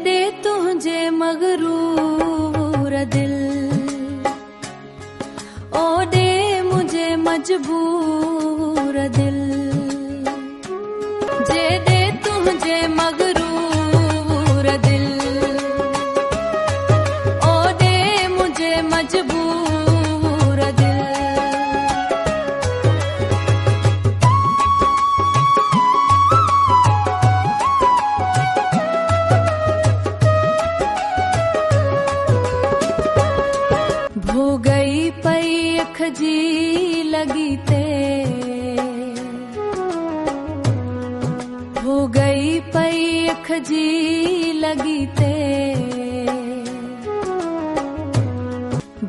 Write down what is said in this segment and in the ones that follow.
दे तुझे मगरूर दिल, ओ दे मुझे मजबूर दिल। जे दे तुझे मगरूर दिल, ओ दे मुझे मजबूर दिल। हो गई पई अख जी लगी ते, हो गई पई अख जी लगी ते,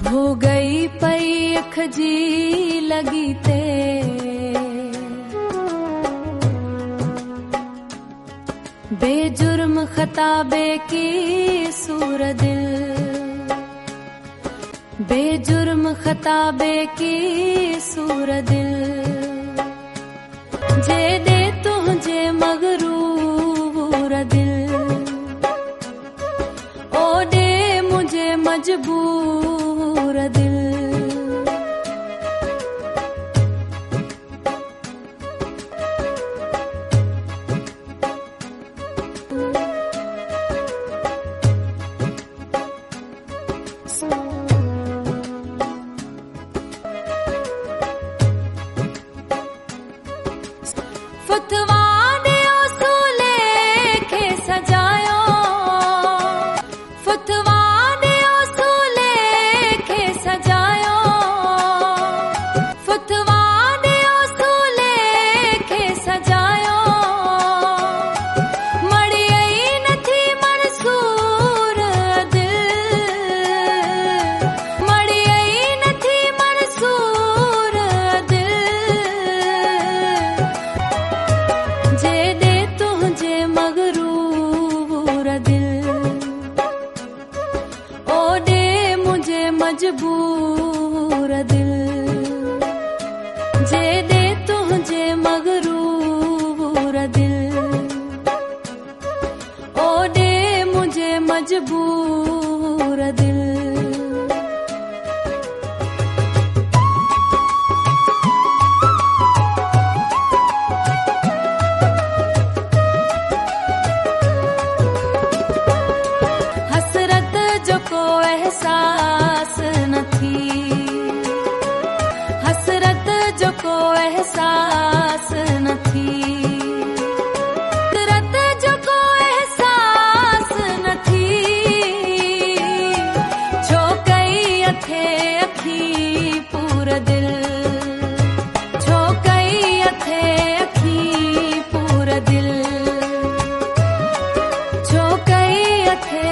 हो गई पई अख जी लगी ते। बेजुर्म खता बेकी सूर दिल, बेजुर्म खता बेकी सूर दिल। जे दे तुझे मगरूर दिल, ओ दे मुझे मजबूर दिल। फतवा दे उसूले खे सजायो, फतवा दे उसूले खे सजायो, फतवा दे उसूले खे सजायो। मड़ी आई नथी मंसूर दिल, मड़ी आई नथी मंसूर दिल। जे दे तुझे मगरूर दिल, ओ दे मुझे मजबूर दिल। जे दे तुझे मगरूर दिल, ओ दे मुझे मजबूर दिल। एहसास न थी, हसरत जो को एहसास न थी, हसरत जो को एहसास न थी। छो कई अथे अखी पूर दिल, छो कई अथे अखी पूर दिल, छो कई अथे